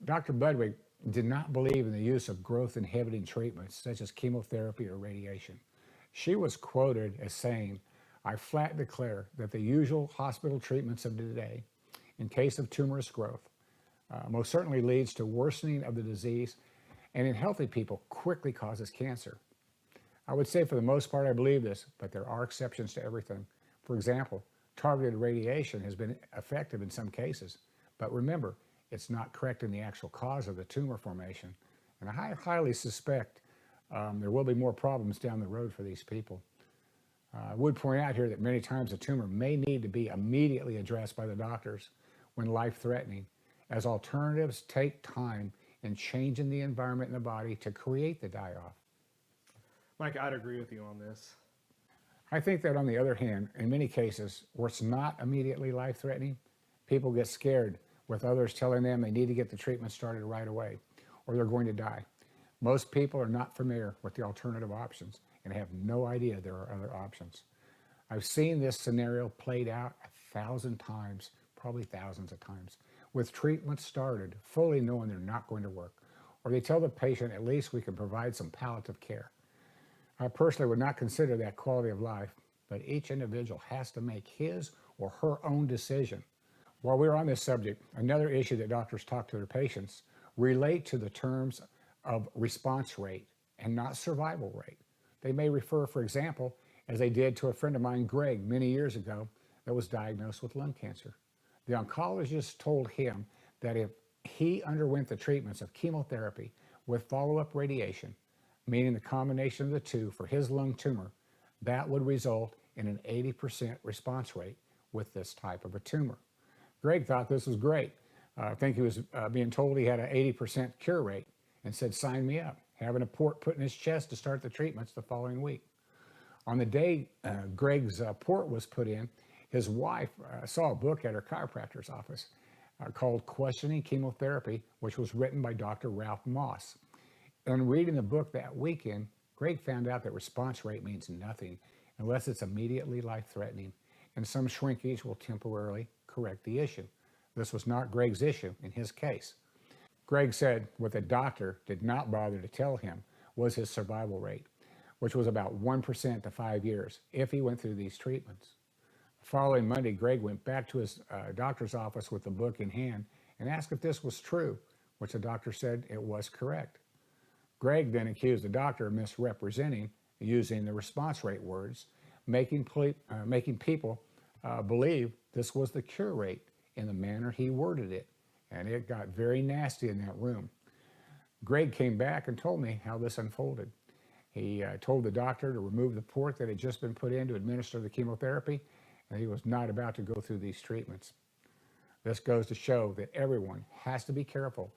Dr. Budwig did not believe in the use of growth inhibiting treatments such as chemotherapy or radiation. She was quoted as saying, "I flat declare that the usual hospital treatments of today, in case of tumorous growth, most certainly leads to worsening of the disease and in healthy people quickly causes cancer." I would say for the most part I believe this, but there are exceptions to everything. For example, targeted radiation has been effective in some cases, but remember, it's not correcting the actual cause of the tumor formation. And I highly suspect there will be more problems down the road for these people. I would point out here that many times a tumor may need to be immediately addressed by the doctors when life-threatening, as alternatives take time in changing the environment in the body to create the die-off. Mike, I'd agree with you on this. I think that on the other hand, in many cases where it's not immediately life-threatening, people get scared with others telling them they need to get the treatment started right away or they're going to die. Most people are not familiar with the alternative options and have no idea there are other options. I've seen this scenario played out 1,000 times, probably thousands of times, with treatments started fully knowing they're not going to work, or they tell the patient at least we can provide some palliative care. I personally would not consider that quality of life, but each individual has to make his or her own decision. While we're on this subject, another issue that doctors talk to their patients relate to the terms of response rate and not survival rate. They may refer, for example, as they did to a friend of mine, Greg, many years ago, that was diagnosed with lung cancer. The oncologist told him that if he underwent the treatments of chemotherapy with follow-up radiation, meaning the combination of the two for his lung tumor, that would result in an 80% response rate with this type of a tumor. Greg thought this was great. I think he was being told he had an 80% cure rate and said, "Sign me up," having a port put in his chest to start the treatments the following week. On the day Greg's port was put in, his wife saw a book at her chiropractor's office called Questioning Chemotherapy, which was written by Dr. Ralph Moss. And reading the book that weekend, Greg found out that response rate means nothing unless it's immediately life-threatening, and some shrinkage will temporarily correct the issue. This was not Greg's issue in his case. Greg said what the doctor did not bother to tell him was his survival rate, which was about 1% to 5 years if he went through these treatments. The following Monday, Greg went back to his doctor's office with the book in hand and asked if this was true, which the doctor said it was correct. Greg then accused the doctor of misrepresenting, using the response rate words, making people believe this was the cure rate in the manner he worded it, and it got very nasty in that room. Greg came back and told me how this unfolded. He told the doctor to remove the port that had just been put in to administer the chemotherapy, and he was not about to go through these treatments. This goes to show that everyone has to be careful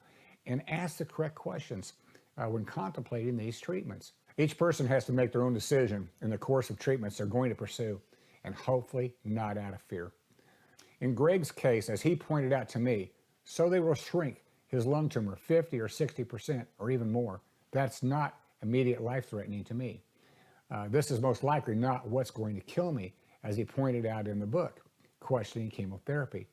and ask the correct questions when contemplating these treatments. Each person has to make their own decision in the course of treatments they're going to pursue, and hopefully not out of fear. In Greg's case, as he pointed out to me, so they will shrink his lung tumor 50 or 60% or even more. That's not immediate life-threatening to me. This is most likely not what's going to kill me, as he pointed out in the book, Questioning Chemotherapy.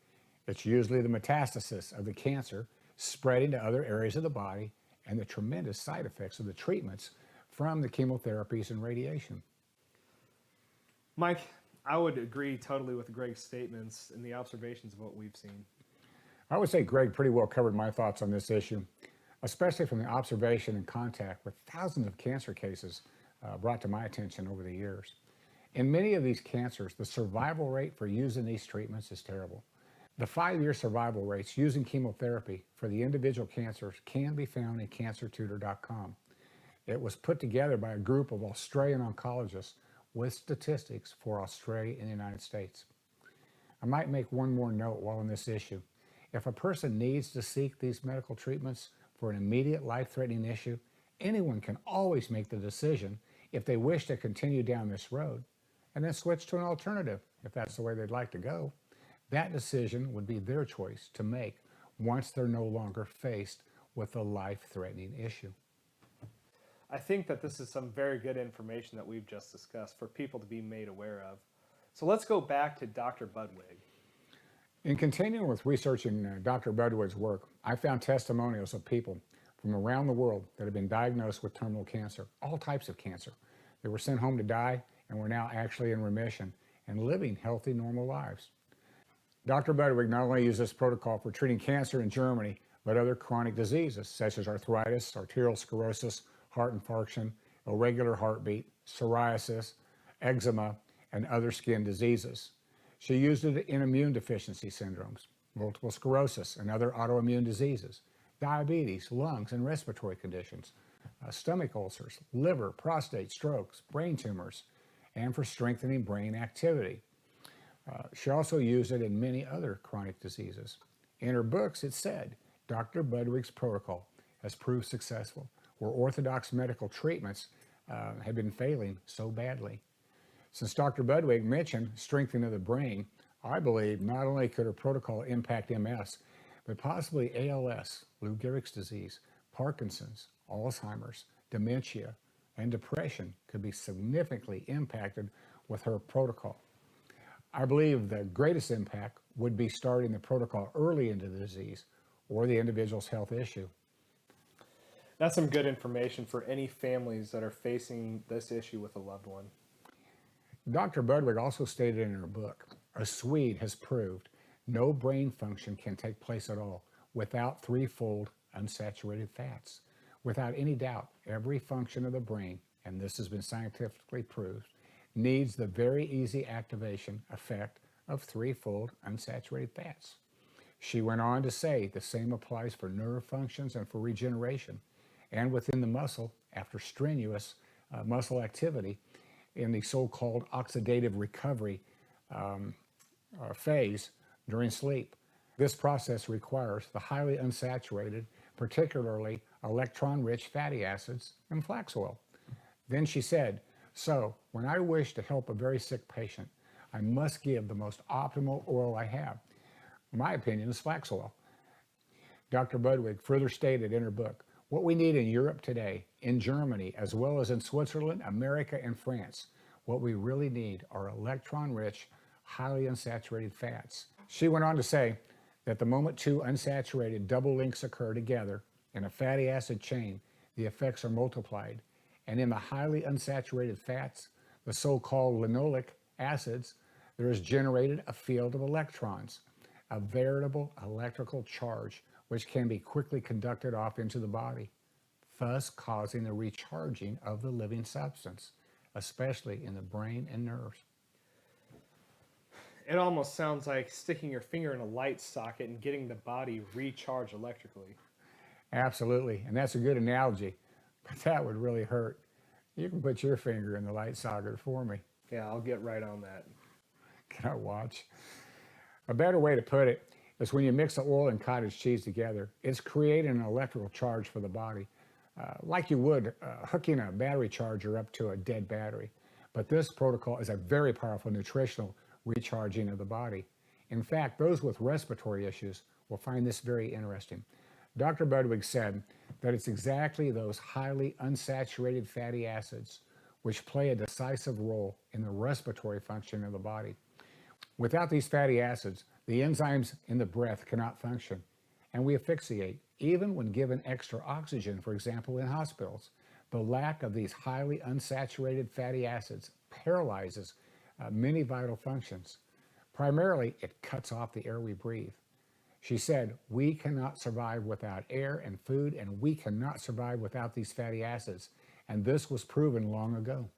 It's usually the metastasis of the cancer spreading to other areas of the body and the tremendous side effects of the treatments from the chemotherapies and radiation. Mike, I would agree totally with Greg's statements and the observations of what we've seen. I would say Greg pretty well covered my thoughts on this issue, especially from the observation and contact with thousands of cancer cases brought to my attention over the years. In many of these cancers, the survival rate for using these treatments is terrible. The 5-year survival rates using chemotherapy for the individual cancers can be found in cancertutor.com. It was put together by a group of Australian oncologists with statistics for Australia and the United States. I might make one more note while on this issue. If a person needs to seek these medical treatments for an immediate life-threatening issue, anyone can always make the decision if they wish to continue down this road and then switch to an alternative if that's the way they'd like to go. That decision would be their choice to make once they're no longer faced with a life-threatening issue. I think that this is some very good information that we've just discussed for people to be made aware of. So let's go back to Dr. Budwig. In continuing with researching Dr. Budwig's work, I found testimonials of people from around the world that have been diagnosed with terminal cancer, all types of cancer. They were sent home to die and were now actually in remission and living healthy, normal lives. Dr. Budwig not only used this protocol for treating cancer in Germany, but other chronic diseases such as arthritis, arterial sclerosis, heart infarction, irregular heartbeat, psoriasis, eczema, and other skin diseases. She used it in immune deficiency syndromes, multiple sclerosis and other autoimmune diseases, diabetes, lungs and respiratory conditions, stomach ulcers, liver, prostate, strokes, brain tumors, and for strengthening brain activity. She also used it in many other chronic diseases. In her books, it said, Dr. Budwig's protocol has proved successful, where orthodox medical treatments have been failing so badly. Since Dr. Budwig mentioned strengthening of the brain, I believe not only could her protocol impact MS, but possibly ALS, Lou Gehrig's disease, Parkinson's, Alzheimer's, dementia, and depression could be significantly impacted with her protocol. I believe the greatest impact would be starting the protocol early into the disease or the individual's health issue. That's some good information for any families that are facing this issue with a loved one. Dr. Budwig also stated in her book, a Swede has proved no brain function can take place at all without threefold unsaturated fats. Without any doubt, every function of the brain, and this has been scientifically proved, needs the very easy activation effect of threefold unsaturated fats. She went on to say the same applies for nerve functions and for regeneration, and within the muscle after strenuous muscle activity in the so-called oxidative recovery phase during sleep. This process requires the highly unsaturated, particularly electron-rich fatty acids and flax oil. Then she said, so when I wish to help a very sick patient, I must give the most optimal oil I have. My opinion is flax oil. Dr. Budwig further stated in her book, what we need in Europe today, in Germany, as well as in Switzerland, America, and France, what we really need are electron-rich, highly unsaturated fats. She went on to say that the moment two unsaturated double links occur together in a fatty acid chain, the effects are multiplied. And in the highly unsaturated fats, the so-called linoleic acids, there is generated a field of electrons, a veritable electrical charge, which can be quickly conducted off into the body, thus causing the recharging of the living substance, especially in the brain and nerves. It almost sounds like sticking your finger in a light socket and getting the body recharged electrically. Absolutely, and that's a good analogy, but that would really hurt. You can put your finger in the light socket for me. Yeah, I'll get right on that. Can I watch? A better way to put it is when you mix the oil and cottage cheese together, it's creating an electrical charge for the body, like you would hooking a battery charger up to a dead battery. But this protocol is a very powerful nutritional recharging of the body. In fact, those with respiratory issues will find this very interesting. Dr. Budwig said that it's exactly those highly unsaturated fatty acids which play a decisive role in the respiratory function of the body. Without these fatty acids, the enzymes in the breath cannot function, and we asphyxiate, even when given extra oxygen, for example, in hospitals. The lack of these highly unsaturated fatty acids paralyzes many vital functions. Primarily, it cuts off the air we breathe. She said, we cannot survive without air and food, and we cannot survive without these fatty acids. And this was proven long ago.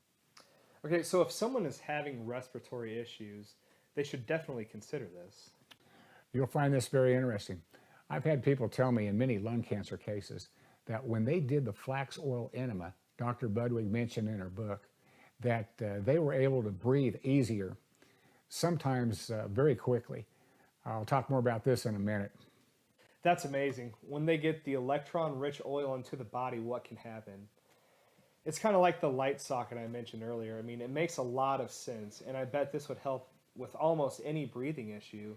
Okay, so if someone is having respiratory issues, they should definitely consider this. You'll find this very interesting. I've had people tell me in many lung cancer cases that when they did the flax oil enema, Dr. Budwig mentioned in her book, that they were able to breathe easier, sometimes very quickly. I'll talk more about this in a minute. That's amazing. When they get the electron-rich oil into the body, what can happen? It's kind of like the light socket I mentioned earlier. I mean, it makes a lot of sense, and I bet this would help with almost any breathing issue,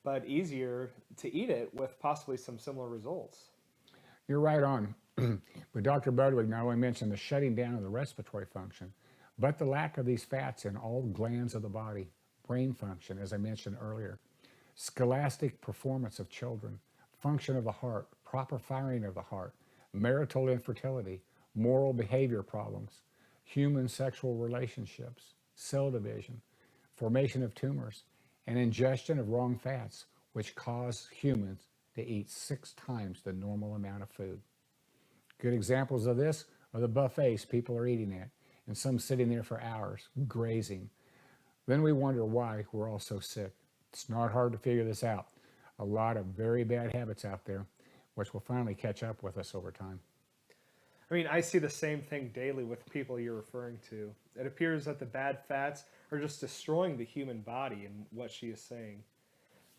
but easier to eat it with possibly some similar results. You're right on. But Dr. Budwig not only mentioned the shutting down of the respiratory function, but the lack of these fats in all glands of the body, brain function, as I mentioned earlier. scholastic performance of children, function of the heart, proper firing of the heart, marital infertility, moral behavior problems, human sexual relationships, cell division, formation of tumors, and ingestion of wrong fats, which cause humans to eat 6 times the normal amount of food. Good examples of this are the buffets people are eating at, and some sitting there for hours, grazing. Then we wonder why we're all so sick. It's not hard to figure this out. A lot of very bad habits out there, which will finally catch up with us over time. I mean, I see the same thing daily with people you're referring to. It appears that the bad fats are just destroying the human body in what she is saying.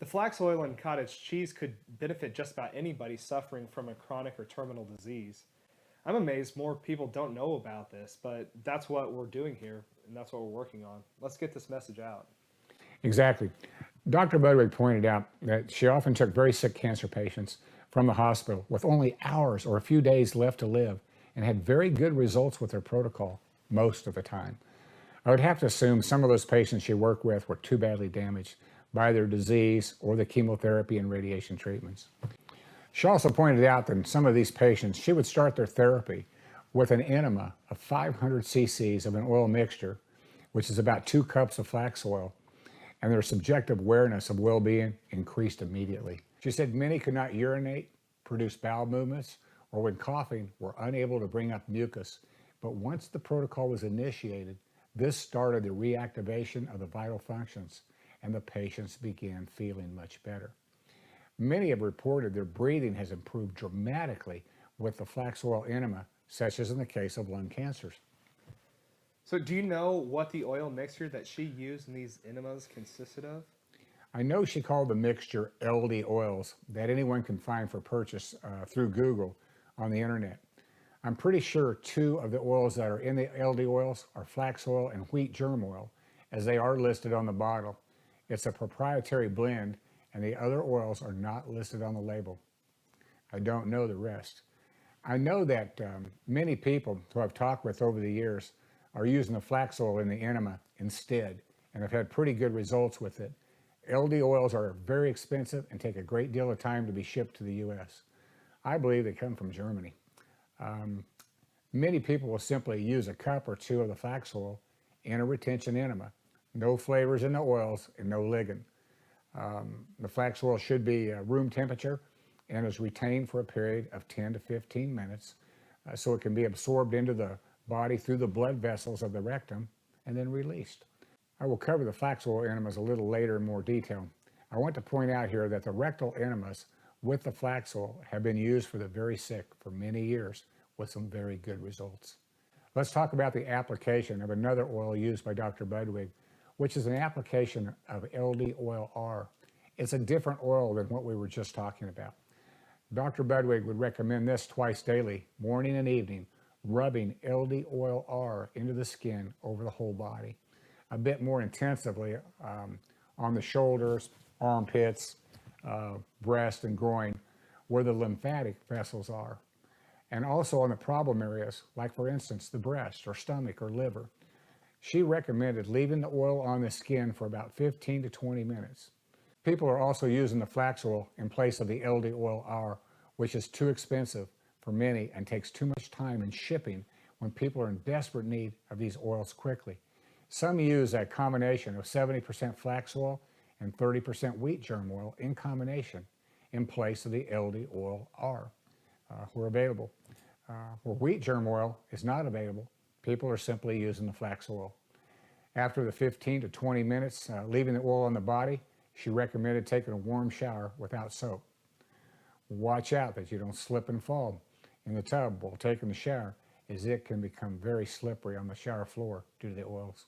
The flax oil in cottage cheese could benefit just about anybody suffering from a chronic or terminal disease. I'm amazed more people don't know about this, but that's what we're doing here, and that's what we're working on. Let's get this message out. Exactly. Dr. Budwig pointed out that she often took very sick cancer patients from the hospital with only hours or a few days left to live and had very good results with her protocol most of the time. I would have to assume some of those patients she worked with were too badly damaged by their disease or the chemotherapy and radiation treatments. She also pointed out that in some of these patients, she would start their therapy with an enema of 500 cc's of an oil mixture, which is about 2 cups of flax oil, and their subjective awareness of well-being increased immediately. She said many could not urinate, produce bowel movements, or when coughing were unable to bring up mucus. But once the protocol was initiated, this started the reactivation of the vital functions, and the patients began feeling much better. Many have reported their breathing has improved dramatically with the flax oil enema, such as in the case of lung cancers. So do you know what the oil mixture that she used in these enemas consisted of? I know she called the mixture LD oils that anyone can find for purchase through Google on the internet. I'm pretty sure 2 of the oils that are in the LD oils are flax oil and wheat germ oil, as they are listed on the bottle. It's a proprietary blend, and the other oils are not listed on the label. I don't know the rest. I know that many people who I've talked with over the years are using the flax oil in the enema instead, and have had pretty good results with it. LD oils are very expensive and take a great deal of time to be shipped to the U.S. I believe they come from Germany. Many people will simply use a cup or 2 of the flax oil in a retention enema. No flavors in the oils and no ligand. The flax oil should be room temperature and is retained for a period of 10 to 15 minutes so it can be absorbed into the body through the blood vessels of the rectum and then released. I will cover the flax oil enemas a little later in more detail. I want to point out here that the rectal enemas with the flax oil have been used for the very sick for many years with some very good results. Let's talk about the application of another oil used by Dr. Budwig, which is an application of LD oil R. It's a different oil than what we were just talking about. Dr. Budwig would recommend this twice daily, morning and evening, rubbing LD oil R into the skin over the whole body, a bit more intensively on the shoulders, armpits, breast, and groin, where the lymphatic vessels are, and also on the problem areas, like for instance, the breast or stomach or liver. She recommended leaving the oil on the skin for about 15 to 20 minutes. People are also using the flax oil in place of the LD oil R, which is too expensive for many and takes too much time in shipping when people are in desperate need of these oils quickly. Some use a combination of 70% flax oil and 30% wheat germ oil in combination in place of the LD oil R where available. Where wheat germ oil is not available, people are simply using the flax oil. After the 15 to 20 minutes leaving the oil on the body, she recommended taking a warm shower without soap. Watch out that you don't slip and fall in the tub while taking the shower, as it can become very slippery on the shower floor due to the oils.